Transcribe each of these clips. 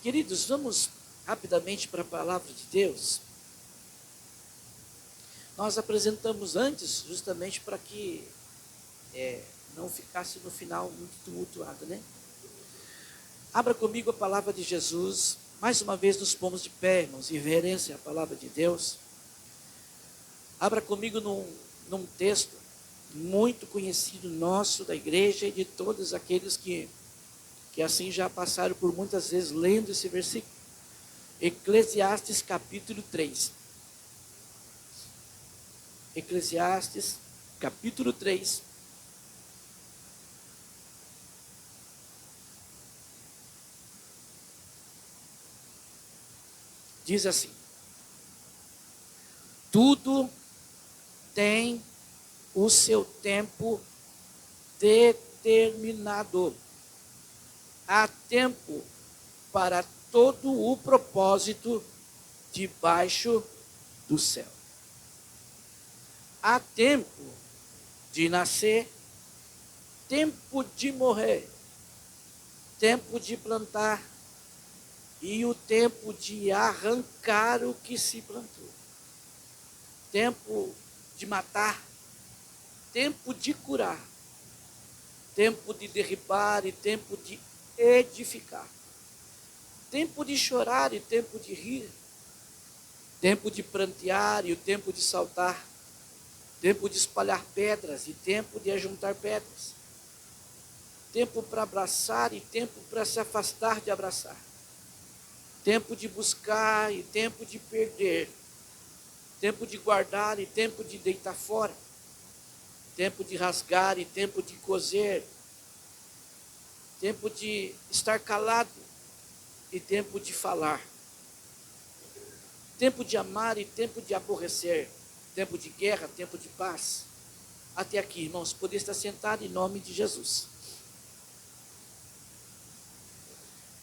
Queridos, vamos rapidamente para a palavra de Deus. Nós apresentamos antes, justamente para que não ficasse no final muito tumultuado, né? Abra comigo a palavra de Jesus. Mais uma vez nos pomos de pé, irmãos, em reverência à palavra de Deus. Abra comigo num texto muito conhecido nosso, da igreja e de todos aqueles que assim já passaram por muitas vezes lendo esse versículo. Eclesiastes capítulo 3. Eclesiastes capítulo 3. Diz assim: tudo tem o seu tempo determinado. Há tempo para todo o propósito debaixo do céu. Há tempo de nascer, tempo de morrer, tempo de plantar e o tempo de arrancar o que se plantou. Tempo de matar, tempo de curar, tempo de derribar e tempo de edificar. Tempo de chorar e tempo de rir. Tempo de prantear e o tempo de saltar. Tempo de espalhar pedras e tempo de ajuntar pedras. Tempo para abraçar e tempo para se afastar de abraçar. Tempo de buscar e tempo de perder. Tempo de guardar e tempo de deitar fora. Tempo de rasgar e tempo de coser. Tempo de estar calado e tempo de falar. Tempo de amar e tempo de aborrecer. Tempo de guerra, tempo de paz. Até aqui, irmãos, poder estar sentado em nome de Jesus.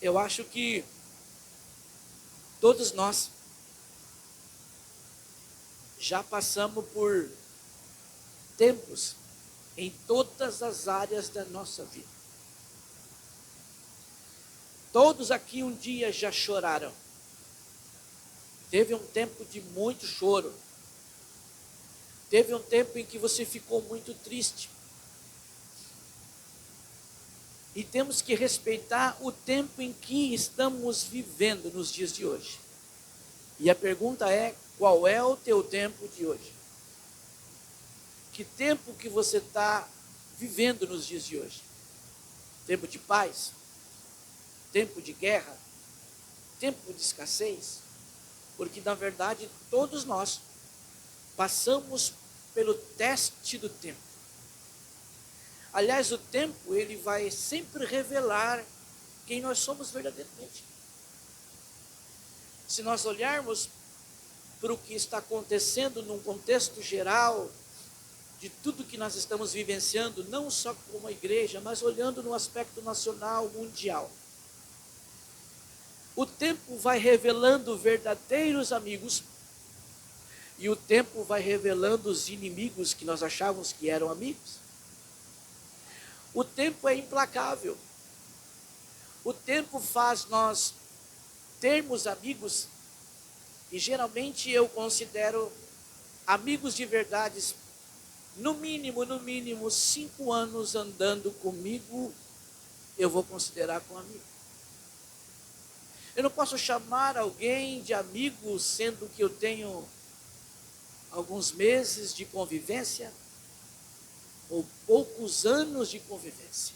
Eu acho que todos nós já passamos por tempos em todas as áreas da nossa vida. Todos aqui um dia já choraram. Teve um tempo de muito choro. Teve um tempo em que você ficou muito triste. E temos que respeitar o tempo em que estamos vivendo nos dias de hoje. E a pergunta é, qual é o teu tempo de hoje? Que tempo que você está vivendo nos dias de hoje? Tempo de paz? Tempo de guerra? Tempo de escassez? Porque na verdade todos nós passamos pelo teste do tempo. Aliás, o tempo ele vai sempre revelar quem nós somos verdadeiramente. Se nós olharmos para o que está acontecendo num contexto geral, de tudo que nós estamos vivenciando, não só como igreja, mas olhando no aspecto nacional, mundial. O tempo vai revelando verdadeiros amigos, e o tempo vai revelando os inimigos que nós achávamos que eram amigos. O tempo é implacável. O tempo faz nós termos amigos, e geralmente eu considero amigos de verdades, no mínimo 5 anos andando comigo, eu vou considerar como amigo. Eu não posso chamar alguém de amigo, sendo que eu tenho alguns meses de convivência, ou poucos anos de convivência.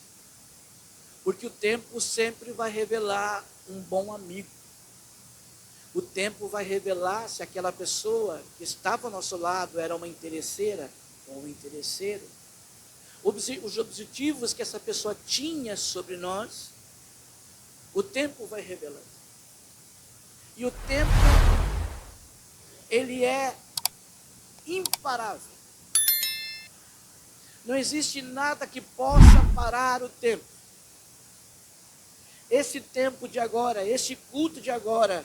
Porque o tempo sempre vai revelar um bom amigo. O tempo vai revelar se aquela pessoa que estava ao nosso lado era uma interesseira ou um interesseiro. Os objetivos que essa pessoa tinha sobre nós, o tempo vai revelando. E o tempo, ele é imparável. Não existe nada que possa parar o tempo. Esse tempo de agora, esse culto de agora,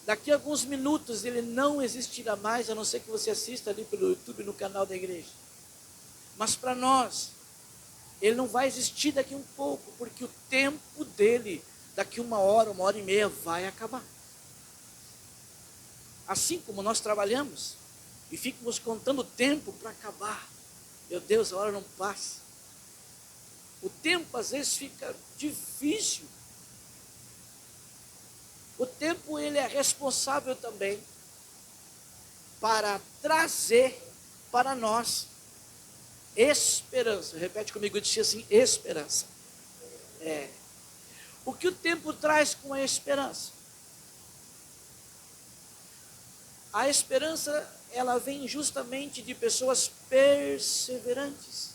daqui a alguns minutos ele não existirá mais, a não ser que você assista ali pelo YouTube, no canal da igreja. Mas para nós, ele não vai existir daqui a um pouco, porque o tempo dele, daqui uma hora e meia vai acabar. Assim como nós trabalhamos e ficamos contando o tempo para acabar. Meu Deus, a hora não passa. O tempo às vezes fica difícil. O tempo ele é responsável também para trazer para nós esperança. Repete comigo, eu disse assim, esperança. O que o tempo traz com a esperança? A esperança, ela vem justamente de pessoas perseverantes.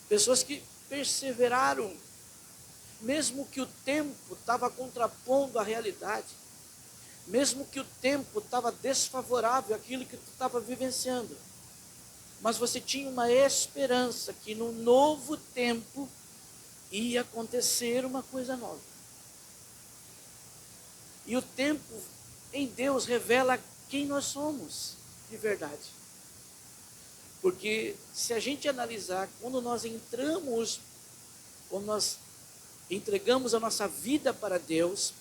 Pessoas que perseveraram, mesmo que o tempo estava contrapondo a realidade, mesmo que o tempo estava desfavorável àquilo que tu estava vivenciando. Mas você tinha uma esperança que no novo tempo ia acontecer uma coisa nova. E o tempo em Deus revela quem nós somos de verdade. Porque se a gente analisar, quando nós entregamos a nossa vida para Deus,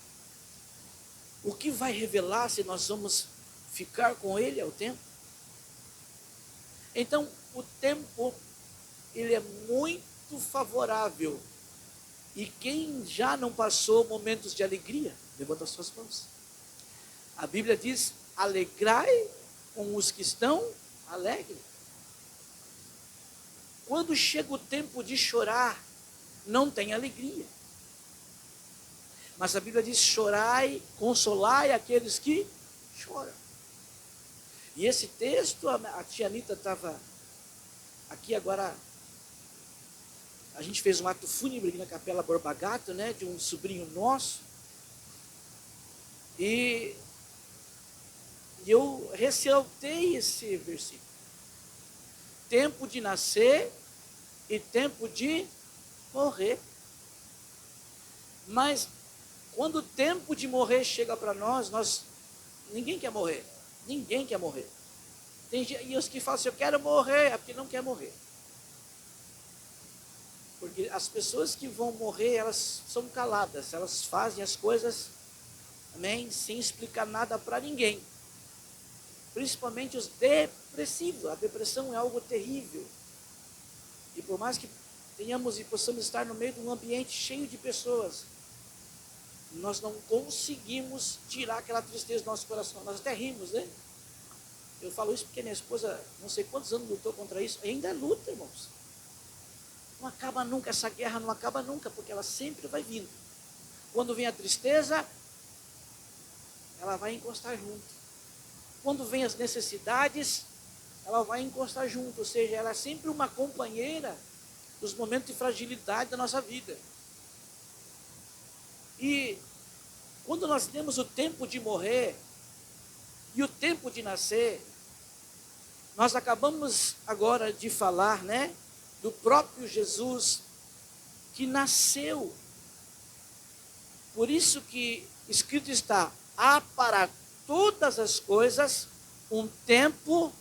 o que vai revelar se nós vamos ficar com Ele é o tempo. Então, o tempo, ele é muito favorável. E quem já não passou momentos de alegria, levanta as suas mãos. A Bíblia diz, alegrai com os que estão alegres. Quando chega o tempo de chorar, não tem alegria. Mas a Bíblia diz, chorai, consolai aqueles que choram. E esse texto, a tia Anitta estava aqui agora, a gente fez um ato fúnebre aqui na Capela Borba Gato, né, de um sobrinho nosso, e eu ressaltei esse versículo. Tempo de nascer e tempo de morrer. Mas quando o tempo de morrer chega para nós, ninguém quer morrer. Ninguém quer morrer. E os que falam assim, eu quero morrer, é porque não quer morrer. Porque as pessoas que vão morrer, elas são caladas, elas fazem as coisas, amém, sem explicar nada para ninguém. Principalmente os depressivos. A depressão é algo terrível. E por mais que tenhamos e possamos estar no meio de um ambiente cheio de pessoas, nós não conseguimos tirar aquela tristeza do nosso coração. Nós até rimos, né? Eu falo isso porque minha esposa, não sei quantos anos lutou contra isso, e ainda luta, irmãos. Não acaba nunca, essa guerra não acaba nunca, porque ela sempre vai vindo. Quando vem a tristeza, ela vai encostar junto. Quando vem as necessidades, ela vai encostar junto. Ou seja, ela é sempre uma companheira dos momentos de fragilidade da nossa vida. E quando nós temos o tempo de morrer e o tempo de nascer, nós acabamos agora de falar, né, do próprio Jesus que nasceu. Por isso que escrito está, há para todas as coisas um tempo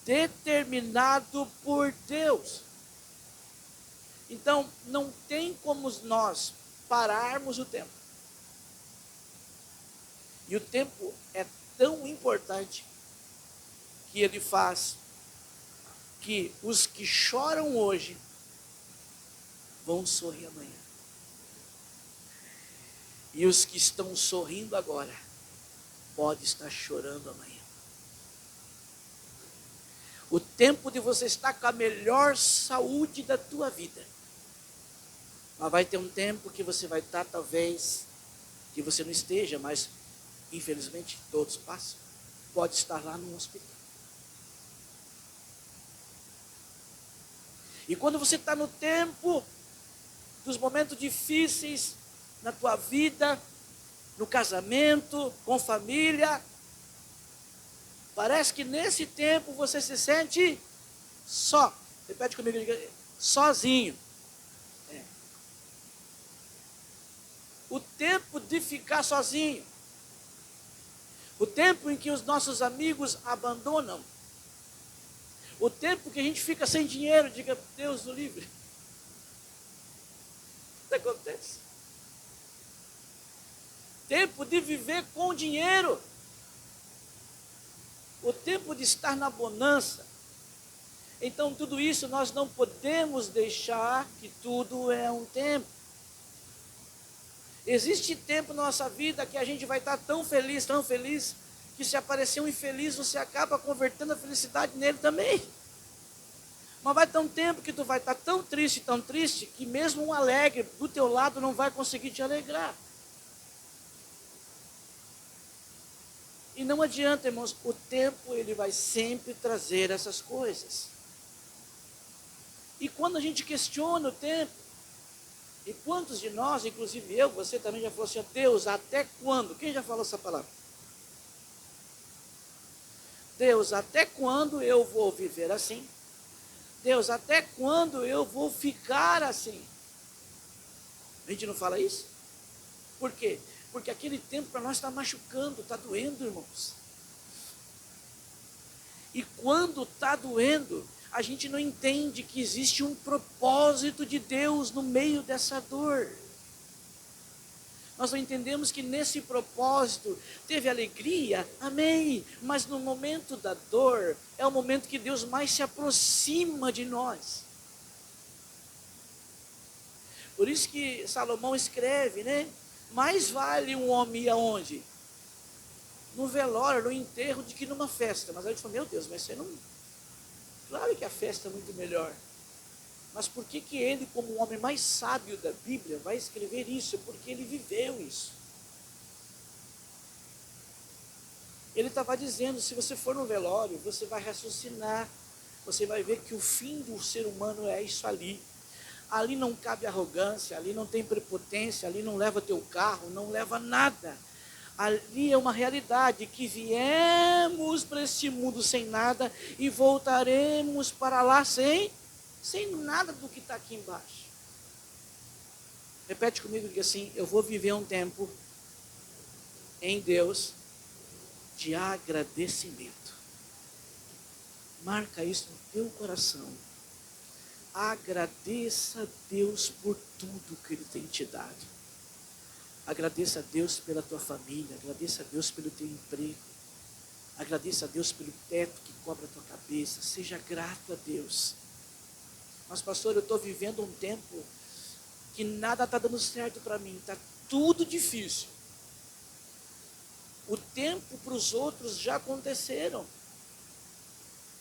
determinado por Deus. Então, não tem como nós pararmos o tempo. E o tempo é tão importante que ele faz que os que choram hoje vão sorrir amanhã. E os que estão sorrindo agora podem estar chorando amanhã. O tempo de você estar com a melhor saúde da tua vida. Mas vai ter um tempo que você vai estar, talvez, que você não esteja, mas infelizmente todos passam. Pode estar lá no hospital. E quando você está no tempo dos momentos difíceis na tua vida, no casamento, com família, parece que nesse tempo você se sente só. Repete comigo, sozinho. O tempo de ficar sozinho. O tempo em que os nossos amigos abandonam. O tempo que a gente fica sem dinheiro, diga, Deus do livre. O que acontece? tempo de viver com dinheiro, o tempo de estar na bonança. Então, tudo isso nós não podemos deixar que tudo é um tempo. Existe tempo na nossa vida que a gente vai estar tão feliz, que se aparecer um infeliz, você acaba convertendo a felicidade nele também. Mas vai ter um tempo que tu vai estar tão triste, que mesmo um alegre do teu lado não vai conseguir te alegrar. E não adianta, irmãos, o tempo ele vai sempre trazer essas coisas. E quando a gente questiona o tempo, e quantos de nós, inclusive eu, você também já falou assim, Deus, até quando? Quem já falou essa palavra? Deus, até quando eu vou viver assim? Deus, até quando eu vou ficar assim? A gente não fala isso? Por quê? Porque aquele tempo para nós está machucando, está doendo, irmãos. E quando está doendo, a gente não entende que existe um propósito de Deus no meio dessa dor. Nós não entendemos que nesse propósito teve alegria, amém. Mas no momento da dor, é o momento que Deus mais se aproxima de nós. Por isso que Salomão escreve, né? Mais vale um homem ir aonde? No velório, no enterro, de que numa festa. Mas aí ele falou, meu Deus, mas você não... Claro que a festa é muito melhor. Mas por que ele, como o homem mais sábio da Bíblia, vai escrever isso? Porque ele viveu isso. Ele estava dizendo, se você for no velório, você vai raciocinar. Você vai ver que o fim do ser humano é isso ali. Ali não cabe arrogância, ali não tem prepotência, ali não leva teu carro, não leva nada. Ali é uma realidade que viemos para este mundo sem nada e voltaremos para lá sem nada do que está aqui embaixo. Repete comigo, diga assim, eu vou viver um tempo em Deus de agradecimento. Marca isso no teu coração. Agradeça a Deus por tudo que Ele tem te dado. Agradeça a Deus pela tua família, agradeça a Deus pelo teu emprego, agradeça a Deus pelo teto que cobre a tua cabeça, seja grato a Deus. Mas pastor, eu estou vivendo um tempo que nada está dando certo para mim, está tudo difícil. O tempo para os outros já aconteceram.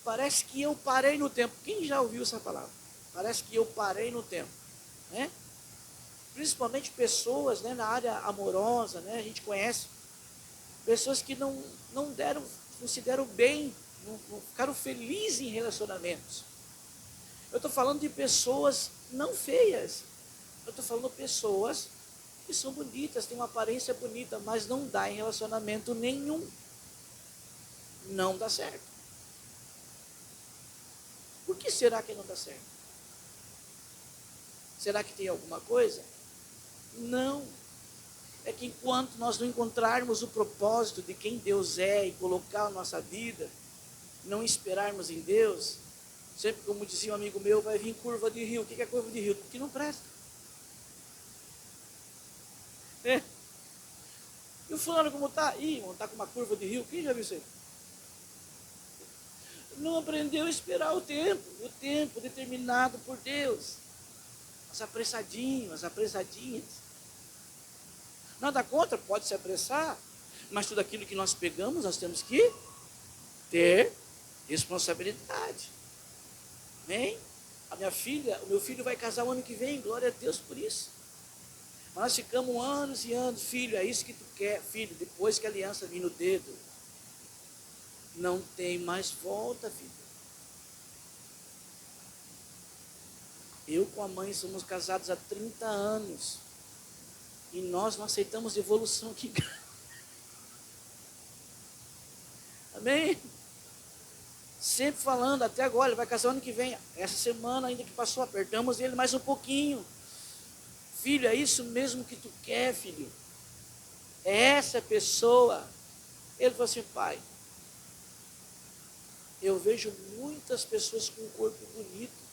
Parece que eu parei no tempo. Quem já ouviu essa palavra? Parece que eu parei no tempo, né? Principalmente pessoas, né, na área amorosa, né, a gente conhece pessoas que não se deram bem, não ficaram felizes em relacionamentos. Eu estou falando de pessoas não feias, eu estou falando de pessoas que são bonitas, têm uma aparência bonita, mas não dá em relacionamento nenhum. Não dá certo. Por que será que não dá certo? Será que tem alguma coisa? Não. É que enquanto nós não encontrarmos o propósito de quem Deus é e colocar a nossa vida, não esperarmos em Deus, sempre como dizia um amigo meu, vai vir curva de rio. O que é curva de rio? Que não presta. É. E o fulano como está? Ih, irmão, está com uma curva de rio. Quem já viu isso aí? Não aprendeu a esperar o tempo determinado por Deus. As apressadinhas. Nada contra, pode se apressar, mas tudo aquilo que nós pegamos, nós temos que ter responsabilidade. Amém? O meu filho vai casar o ano que vem, glória a Deus por isso. Mas nós ficamos anos e anos, filho, é isso que tu quer, filho, depois que a aliança vir no dedo, não tem mais volta, filho. Eu com a mãe somos casados há 30 anos. E nós não aceitamos evolução aqui. Amém? Sempre falando, até agora, ele vai casar ano que vem. Essa semana ainda que passou, apertamos ele mais um pouquinho. Filho, é isso mesmo que tu quer, filho? É essa pessoa. Ele falou assim, pai, eu vejo muitas pessoas com um corpo bonito,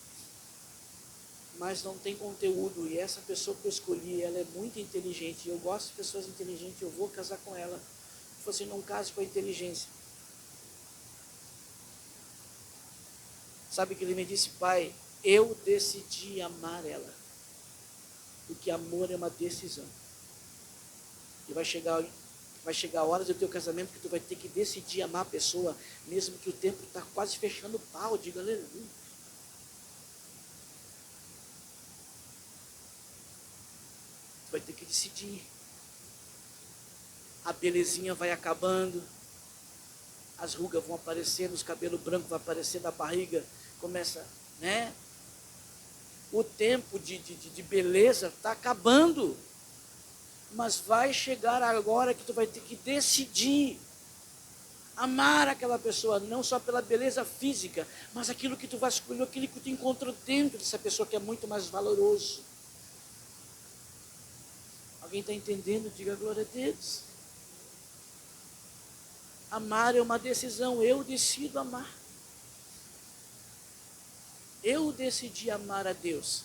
mas não tem conteúdo. E essa pessoa que eu escolhi, ela é muito inteligente. Eu gosto de pessoas inteligentes, eu vou casar com ela. Se você não case com a inteligência. Sabe que ele me disse, pai, eu decidi amar ela. Porque amor é uma decisão. E vai chegar a hora do teu casamento que tu vai ter que decidir amar a pessoa, mesmo que o tempo está quase fechando o pau, diga aleluia. Vai ter que decidir. A belezinha vai acabando, as rugas vão aparecendo, os cabelos brancos vão aparecendo, a barriga começa, né? O tempo de beleza está acabando. Mas vai chegar agora que tu vai ter que decidir amar aquela pessoa, não só pela beleza física, mas aquilo que tu vai escolher, aquilo que tu encontrou dentro dessa pessoa que é muito mais valoroso. Alguém está entendendo? Diga glória a Deus. Amar é uma decisão, eu decido amar. Eu decidi amar a Deus,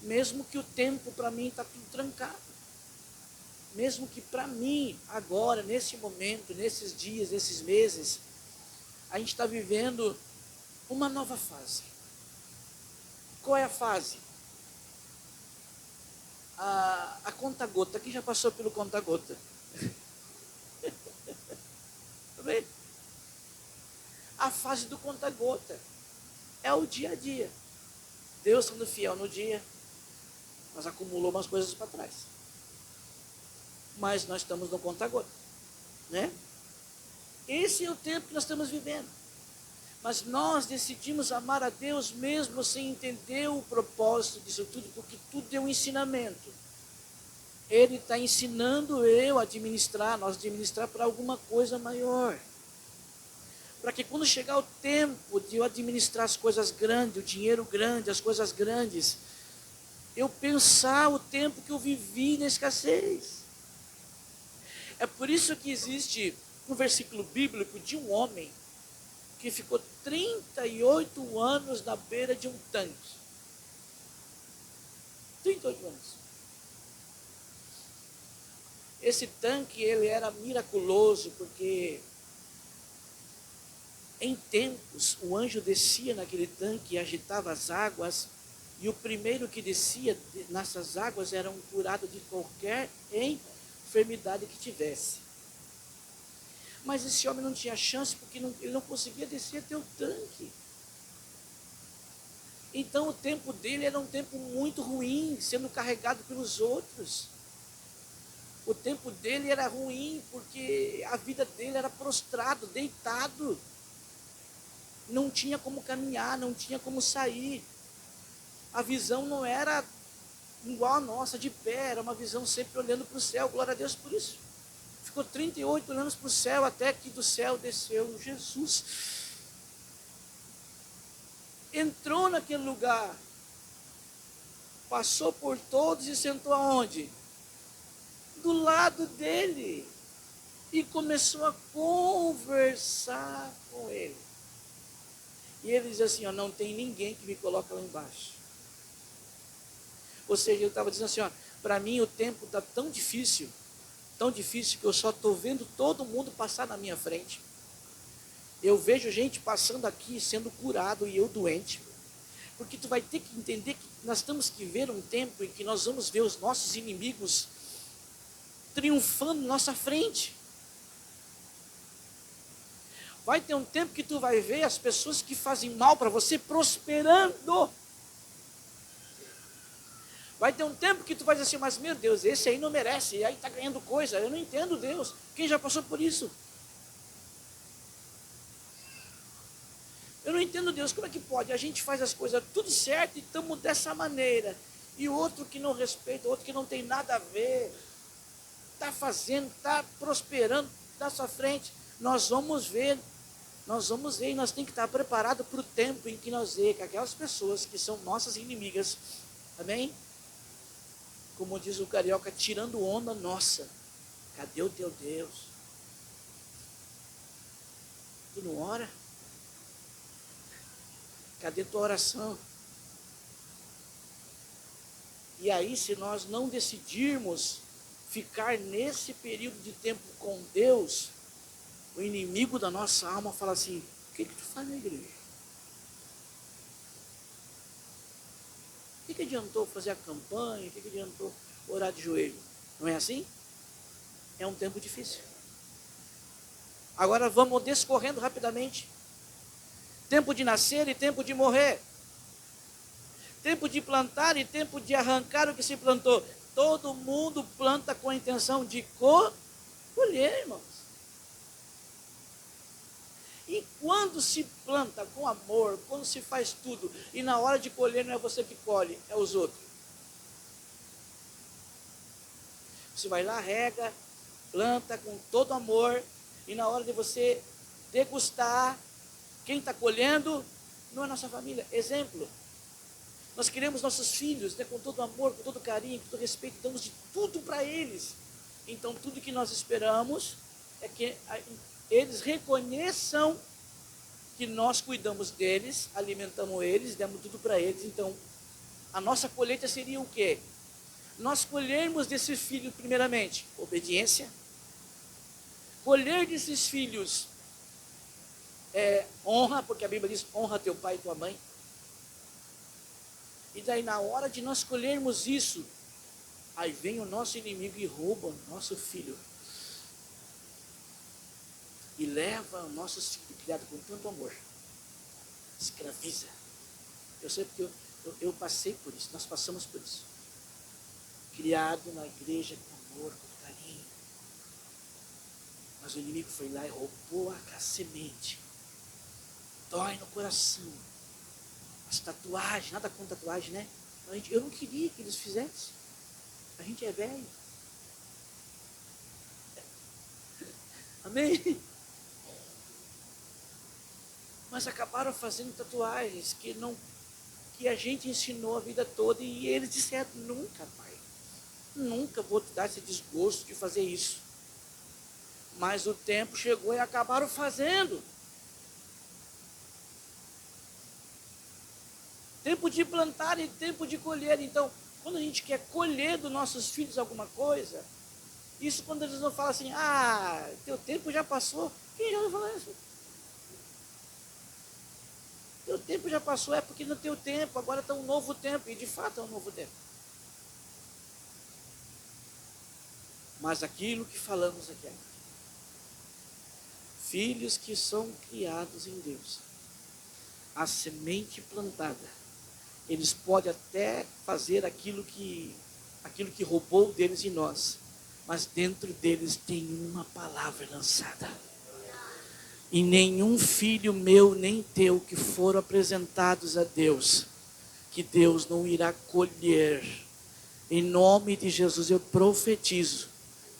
mesmo que o tempo para mim está tudo trancado. Mesmo que para mim, agora, nesse momento, nesses dias, nesses meses, a gente está vivendo uma nova fase. Qual é a fase? A conta-gota. Quem já passou pelo conta-gota? Tá vendo? A fase do conta-gota é o dia a dia. Deus sendo fiel no dia, mas acumulou umas coisas para trás. Mas nós estamos no conta-gota, né? Esse é o tempo que nós estamos vivendo. Mas nós decidimos amar a Deus mesmo sem entender o propósito disso tudo, porque tudo é um ensinamento. Ele está ensinando eu a administrar, nós administrar para alguma coisa maior. Para que quando chegar o tempo de eu administrar as coisas grandes, o dinheiro grande, as coisas grandes, eu pensar o tempo que eu vivi na escassez. É por isso que existe um versículo bíblico de um homem que ficou 38 anos na beira de um tanque. 38 anos. Esse tanque, ele era miraculoso, porque em tempos o anjo descia naquele tanque e agitava as águas, e o primeiro que descia nessas águas era um curado de qualquer enfermidade que tivesse. Mas esse homem não tinha chance, porque ele não conseguia descer até o tanque. Então o tempo dele era um tempo muito ruim, sendo carregado pelos outros. O tempo dele era ruim, porque a vida dele era prostrado, deitado. Não tinha como caminhar, não tinha como sair. A visão não era igual a nossa, de pé, era uma visão sempre olhando para o céu. Glória a Deus por isso. Ficou 38 anos para o céu, até que do céu desceu Jesus. Entrou naquele lugar, passou por todos e sentou aonde? Do lado dele. E começou a conversar com ele. E ele diz assim, ó, não tem ninguém que me coloque lá embaixo. Ou seja, ele estava dizendo assim, ó, para mim o tempo está tão difícil que eu só estou vendo todo mundo passar na minha frente. Eu vejo gente passando aqui sendo curado e eu doente. Porque tu vai ter que entender que nós temos que ver um tempo em que nós vamos ver os nossos inimigos triunfando na nossa frente. Vai ter um tempo que tu vai ver as pessoas que fazem mal para você prosperando. Vai ter um tempo que tu vai dizer assim, mas meu Deus, esse aí não merece, e aí está ganhando coisa. Eu não entendo Deus. Quem já passou por isso? Eu não entendo Deus, como é que pode? A gente faz as coisas tudo certo e estamos dessa maneira. E o outro que não respeita, o outro que não tem nada a ver, está fazendo, está prosperando na sua frente. Nós vamos ver e nós temos que estar preparados para o tempo em que nós vemos que aquelas pessoas que são nossas inimigas, amém? Como diz o carioca, tirando onda nossa. Cadê o teu Deus? Tu não ora? Cadê tua oração? E aí, se nós não decidirmos ficar nesse período de tempo com Deus, o inimigo da nossa alma fala assim: o que tu faz na igreja? O que adiantou fazer a campanha? O que adiantou orar de joelho? Não é assim? É um tempo difícil. Agora vamos descorrendo rapidamente. Tempo de nascer e tempo de morrer. Tempo de plantar e tempo de arrancar o que se plantou. Todo mundo planta com a intenção de colher, irmãos. E quando se planta com amor, quando se faz tudo, e na hora de colher não é você que colhe, é os outros. Você vai lá, rega, planta com todo amor, e na hora de você degustar, quem está colhendo não é a nossa família. Exemplo, nós queremos nossos filhos, né, com todo amor, com todo carinho, com todo respeito, damos de tudo para eles. Então tudo que nós esperamos é que eles reconheçam que nós cuidamos deles, alimentamos eles, demos tudo para eles. Então a nossa colheita seria o quê? Nós colhermos desses filhos primeiramente obediência, colher desses filhos honra, porque a Bíblia diz: honra teu pai e tua mãe. E daí na hora de nós colhermos isso, aí vem o nosso inimigo e rouba o nosso filho. E leva o nosso filho criado com tanto amor. Escraviza. Eu sei porque eu passei por isso, nós passamos por isso. Criado na igreja com amor, com carinho. Mas o inimigo foi lá e roubou a semente. Dói no coração. As tatuagens, nada com tatuagem, né? Eu não queria que eles fizessem. A gente é velho. Amém? Mas acabaram fazendo tatuagens que a gente ensinou a vida toda, e eles disseram: nunca, pai, nunca vou te dar esse desgosto de fazer isso. Mas o tempo chegou e acabaram fazendo. Tempo de plantar e tempo de colher. Então, quando a gente quer colher dos nossos filhos alguma coisa, isso quando eles não falam assim: ah, teu tempo já passou. Quem já vai falar isso? Teu tempo já passou, é porque no teu tempo, agora está um novo tempo, e de fato é um novo tempo. Mas aquilo que falamos aqui, filhos que são criados em Deus, a semente plantada, eles podem até fazer aquilo que roubou deles em nós, mas dentro deles tem uma palavra lançada. E nenhum filho meu nem teu que foram apresentados a Deus, que Deus não irá colher. Em nome de Jesus eu profetizo,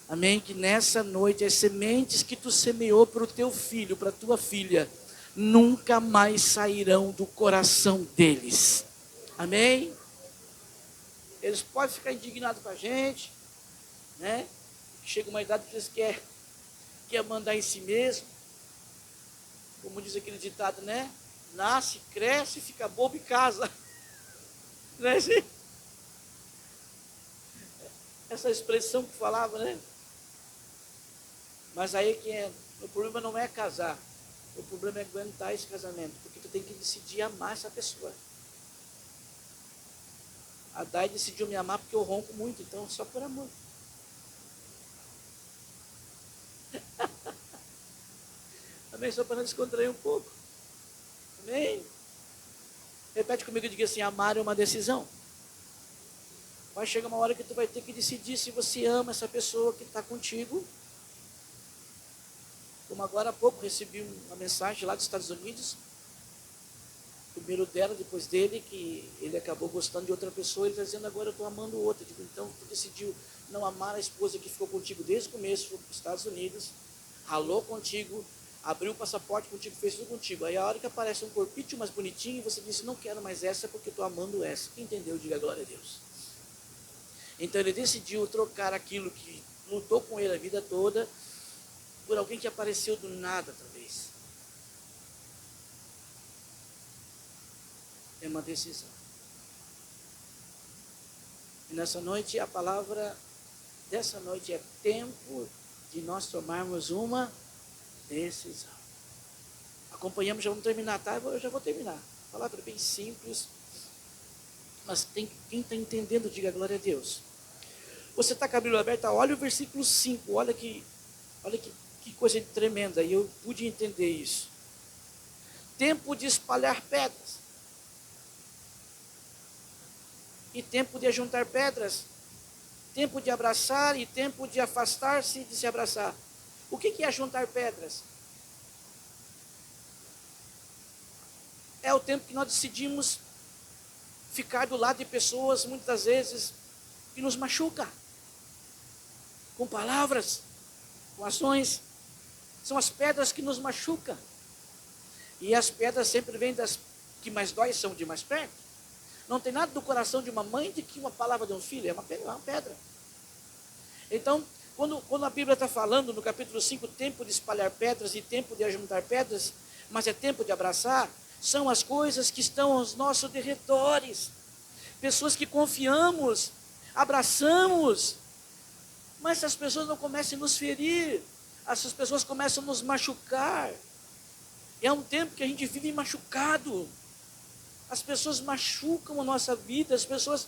amém, que nessa noite as sementes que tu semeou para o teu filho, para a tua filha, nunca mais sairão do coração deles. Amém? Eles podem ficar indignados com a gente, né? Chega uma idade que eles quer mandar em si mesmo. Como diz aquele ditado, né? Nasce, cresce, fica bobo e casa. Não é assim? Essa expressão que falava, né? Mas aí o problema não é casar. O problema é aguentar esse casamento. Porque tu tem que decidir amar essa pessoa. A Dai decidiu me amar porque eu ronco muito, então só por amor. Amém? Só para não descontrair um pouco. Amém? Repete comigo e diga assim: amar é uma decisão. Vai chegar uma hora que tu vai ter que decidir se você ama essa pessoa que está contigo. Como agora há pouco recebi uma mensagem lá dos Estados Unidos. Primeiro dela, depois dele, que ele acabou gostando de outra pessoa, ele está dizendo: agora eu estou amando outra. Digo: então tu decidiu não amar a esposa que ficou contigo desde o começo, foi para os Estados Unidos, ralou contigo, abriu o passaporte contigo, fez tudo contigo. Aí a hora que aparece um corpinho mais bonitinho, você disse: não quero mais essa porque estou amando essa. Quem entendeu, diga glória a Deus. Então ele decidiu trocar aquilo que lutou com ele a vida toda por alguém que apareceu do nada, talvez. É uma decisão. E nessa noite, a palavra dessa noite é tempo de nós tomarmos uma decisão. Acompanhamos, já vamos terminar, tá? Eu já vou terminar. A palavra é bem simples, mas quem está entendendo, diga glória a Deus. Você está com a Bíblia aberta, olha o versículo 5, olha que coisa tremenda, e eu pude entender isso. Tempo de espalhar pedras. E tempo de ajuntar pedras. Tempo de abraçar e tempo de afastar-se de se abraçar. O que é ajuntar pedras? É o tempo que nós decidimos ficar do lado de pessoas, muitas vezes, que nos machucam. Com palavras, com ações. São as pedras que nos machucam. E as pedras sempre vêm das que mais dói, são de mais perto. Não tem nada do coração de uma mãe de que uma palavra de um filho, é uma pedra. Então, quando a Bíblia está falando no capítulo 5, tempo de espalhar pedras e tempo de ajuntar pedras, mas é tempo de abraçar, são as coisas que estão aos nossos derredores. Pessoas que confiamos, abraçamos, mas as pessoas não começam a nos ferir, essas pessoas começam a nos machucar. É um tempo que a gente vive machucado. As pessoas machucam a nossa vida, as pessoas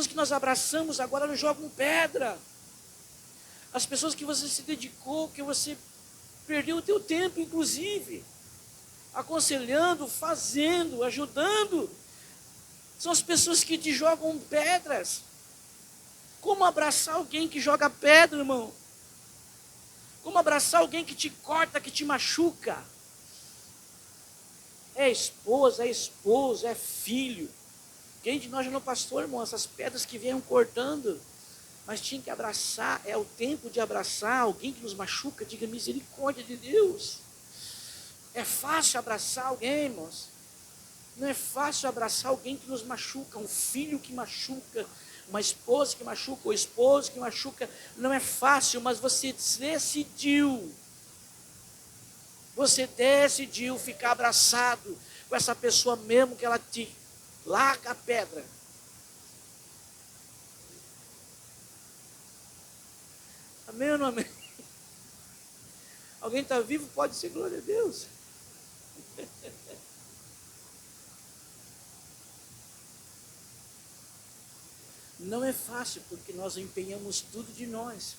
que nós abraçamos agora nos jogam pedra. As pessoas que você se dedicou, que você perdeu o teu tempo, inclusive, aconselhando, fazendo, ajudando, são as pessoas que te jogam pedras. Como abraçar alguém que joga pedra, irmão? Como abraçar alguém que te corta, que te machuca? É esposa, é esposo, é filho. Quem de nós já não passou, irmão, essas pedras que vêm cortando? Mas tinha que abraçar, é o tempo de abraçar alguém que nos machuca, diga misericórdia de Deus. É fácil abraçar alguém, irmãos. Não é fácil abraçar alguém que nos machuca, um filho que machuca, uma esposa que machuca, ou esposo que machuca. Não é fácil, mas você decidiu. Você decidiu ficar abraçado com essa pessoa mesmo que ela te larga a pedra. Amém ou não amém? Alguém está vivo? Pode ser glória a Deus. Não é fácil, porque nós empenhamos tudo de nós.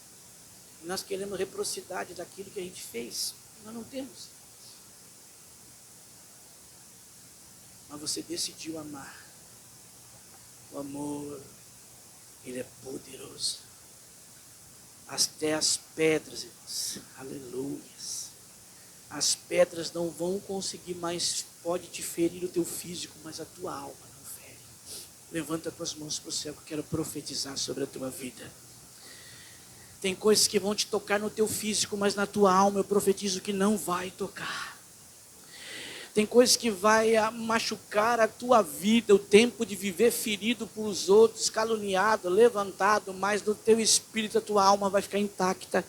Nós queremos reciprocidade daquilo que a gente fez. Nós não temos. Mas você decidiu amar. O amor, ele é poderoso. Até as pedras, irmãos, aleluias. As pedras não vão conseguir mais, pode te ferir o teu físico, mas a tua alma não fere. Levanta as tuas mãos para o céu, que eu quero profetizar sobre a tua vida. Tem coisas que vão te tocar no teu físico, mas na tua alma eu profetizo que não vai tocar. Tem coisas que vai machucar a tua vida, o tempo de viver ferido pelos outros, caluniado, levantado, mas no teu espírito a tua alma vai ficar intacta.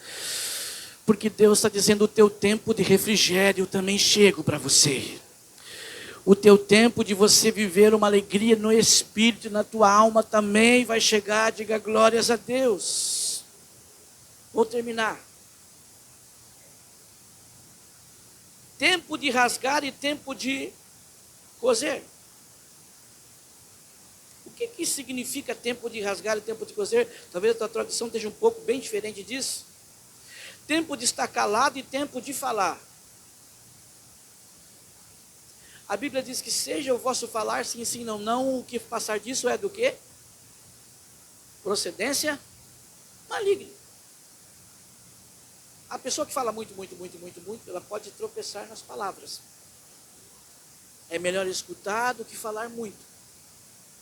Porque Deus está dizendo, o teu tempo de refrigério também chega para você. O teu tempo de você viver uma alegria no espírito e na tua alma também vai chegar, diga glórias a Deus. Vou terminar. Tempo de rasgar e tempo de coser. O que significa tempo de rasgar e tempo de coser? Talvez a tua tradução esteja um pouco bem diferente disso. Tempo de estar calado e tempo de falar. A Bíblia diz que seja o vosso falar sim, sim, não, não. O que passar disso é do quê? Procedência maligna. A pessoa que fala muito, ela pode tropeçar nas palavras. É melhor escutar do que falar muito.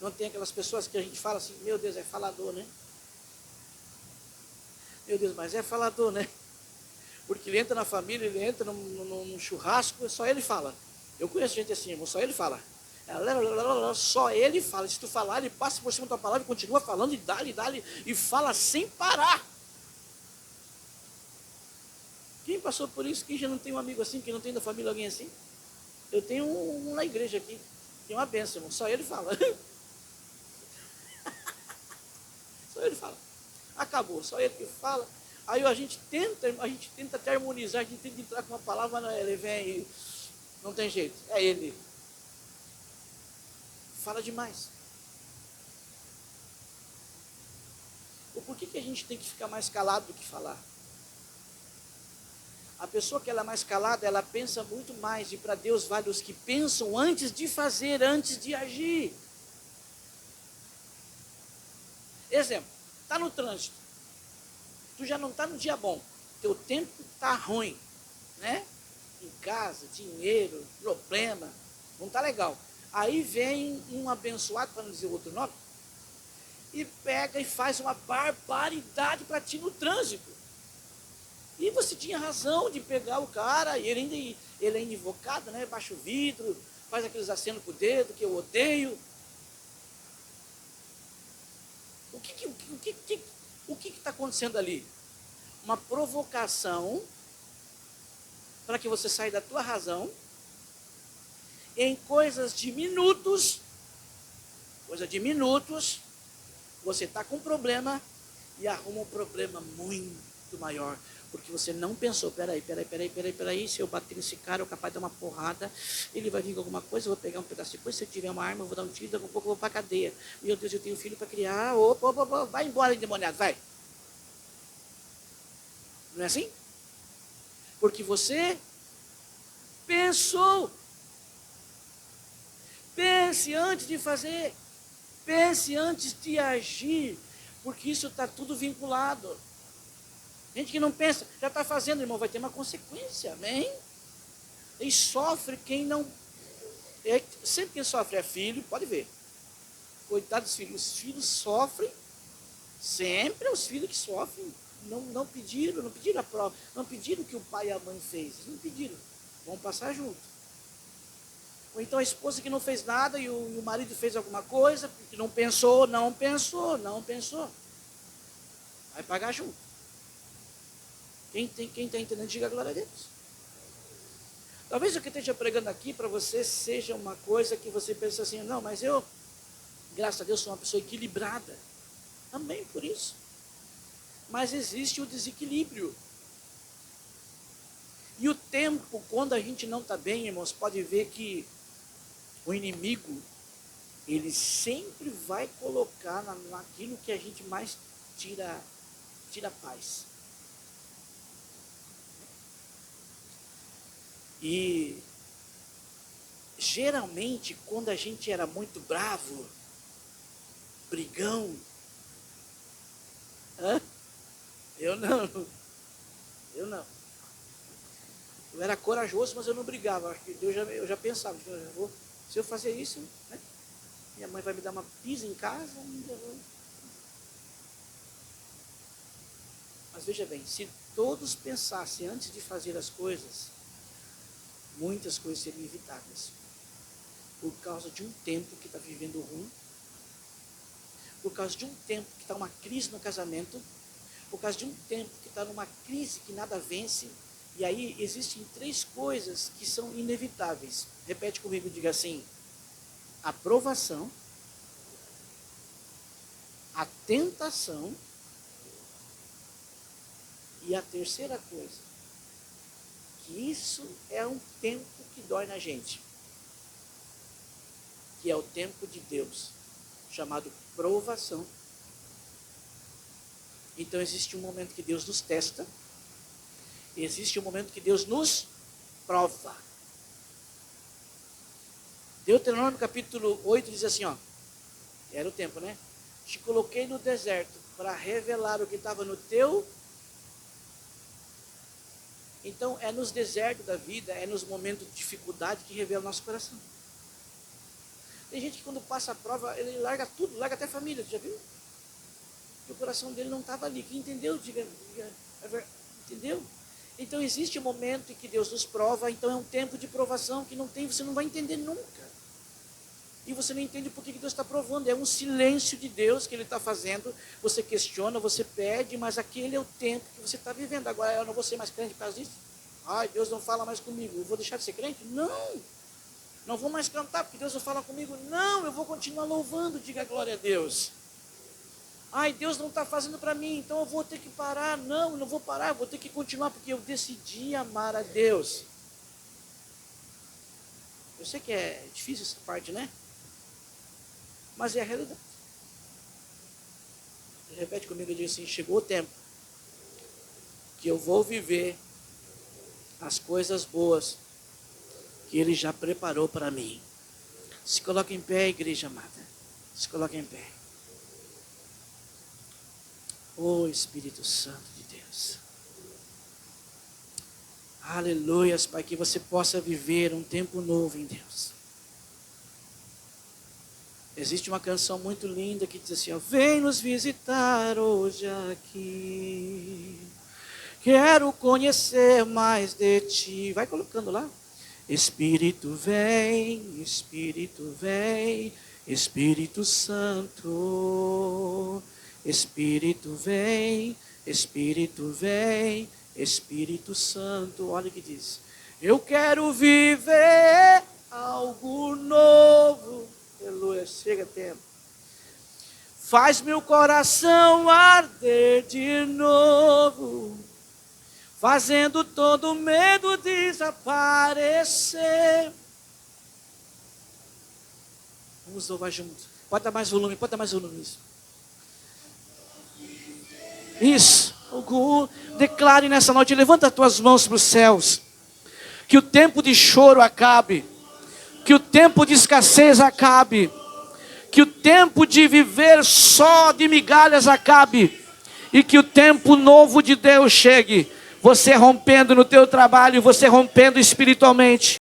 Não tem aquelas pessoas que a gente fala assim, meu Deus, é falador, né? Meu Deus, mas é falador, né? Porque ele entra na família, ele entra num churrasco, só ele fala. Eu conheço gente assim, irmão, só ele fala. Só ele fala. Se tu falar, ele passa por cima da tua palavra e continua falando, e dá-lhe, e fala sem parar. Quem passou por isso? Quem já não tem um amigo assim? Quem não tem da família alguém assim? Eu tenho um na igreja aqui. Tem uma bênção, irmão. Só ele fala. acabou, só ele que fala. Aí a gente tenta até harmonizar, a gente tenta entrar com uma palavra, mas não, ele vem e não tem jeito, é ele. Fala demais. Por que a gente tem que ficar mais calado do que falar? A pessoa que ela é mais calada, ela pensa muito mais, e para Deus vale os que pensam antes de fazer, antes de agir. Exemplo, está no trânsito, tu já não está no dia bom, teu tempo está ruim, né? Em casa, dinheiro, problema, não está legal. Aí vem um abençoado, para não dizer outro nome, e pega e faz uma barbaridade para ti no trânsito. E você tinha razão de pegar o cara, e ele é invocado, né? Baixa o vidro, faz aqueles acenos com o dedo, que eu odeio. O que está acontecendo ali? Uma provocação para que você saia da tua razão em coisas de minutos, você está com um problema e arruma um problema muito maior. Porque você não pensou, peraí, se eu bater nesse cara, eu capaz de dar uma porrada, ele vai vir com alguma coisa, eu vou pegar um pedaço de coisa, se eu tiver uma arma, eu vou dar um tiro, daqui a pouco eu vou para a cadeia. Meu Deus, eu tenho filho para criar, opa, vai embora, endemoniado, vai. Não é assim? Porque você pensou. Pense antes de fazer, pense antes de agir, porque isso está tudo vinculado. Gente que não pensa, já está fazendo, irmão, vai ter uma consequência, amém? E sofre quem não... sempre quem sofre é filho, pode ver. Coitado dos filhos, os filhos sofrem, sempre os filhos que sofrem, não pediram a prova, não pediram o que o pai e a mãe fez, não pediram, vão passar junto. Ou então a esposa que não fez nada e o marido fez alguma coisa, que não pensou, vai pagar junto. Quem está entendendo, diga glória a Deus. Talvez o que eu esteja pregando aqui para você seja uma coisa que você pensa assim, não, mas eu, graças a Deus, sou uma pessoa equilibrada. Amém por isso. Mas existe o desequilíbrio. E o tempo, quando a gente não está bem, irmãos, pode ver que o inimigo, ele sempre vai colocar naquilo que a gente mais tira paz. E geralmente quando a gente era muito bravo, brigão, eu não. Eu era corajoso, mas eu não brigava. Acho que eu já pensava, se eu fazer isso, né, minha mãe vai me dar uma pisa em casa. Mas veja bem, se todos pensassem antes de fazer as coisas, muitas coisas seriam evitáveis. Por causa de um tempo que está vivendo ruim, por causa de um tempo que está uma crise no casamento, por causa de um tempo que está numa crise que nada vence. E aí existem 3 coisas que são inevitáveis. Repete comigo, diga assim: a provação, a tentação e a terceira coisa, que isso é um tempo que dói na gente, que é o tempo de Deus, chamado provação. Então existe um momento que Deus nos testa, existe um momento que Deus nos prova. Deuteronômio capítulo 8 diz assim, era o tempo, né? Te coloquei no deserto para revelar o que estava no teu. Então, é nos desertos da vida, é nos momentos de dificuldade que revela o nosso coração. Tem gente que quando passa a prova, ele larga tudo, larga até a família, já viu? E o coração dele não estava ali. Quem entendeu, entendeu? Então, existe um momento em que Deus nos prova, então é um tempo de provação que você não vai entender nunca. E você não entende por que Deus está provando. É um silêncio de Deus que Ele está fazendo. Você questiona, você pede, mas aquele é o tempo que você está vivendo. Agora eu não vou ser mais crente por causa disso? Ai, Deus não fala mais comigo. Eu vou deixar de ser crente? Não. Não vou mais cantar porque Deus não fala comigo. Não, eu vou continuar louvando. Diga glória a Deus. Ai, Deus não está fazendo para mim, então eu vou ter que parar. Não, eu não vou parar, eu vou ter que continuar, porque eu decidi amar a Deus. Eu sei que é difícil essa parte, né? Mas é a realidade. Repete comigo e diz assim: chegou o tempo que eu vou viver as coisas boas que Ele já preparou para mim. Se coloque em pé, igreja amada. Se coloque em pé. Oh, Espírito Santo de Deus. Aleluias, Pai, que você possa viver um tempo novo em Deus. Existe uma canção muito linda que diz assim, ó, vem nos visitar hoje aqui. Quero conhecer mais de ti. Vai colocando lá. Espírito vem, Espírito vem, Espírito Santo. Espírito vem, Espírito vem, Espírito Santo. Olha o que diz. Eu quero viver algo novo. Aleluia, chega tempo. Faz meu coração arder de novo, fazendo todo medo desaparecer. Vamos louvar juntos. Pode dar mais volume, pode dar mais volume nisso. Isso. Declare nessa noite, levanta as tuas mãos para os céus. Que o tempo de choro acabe. Que o tempo de escassez acabe. Que o tempo de viver só de migalhas acabe. E que o tempo novo de Deus chegue. Você rompendo no teu trabalho, você rompendo espiritualmente.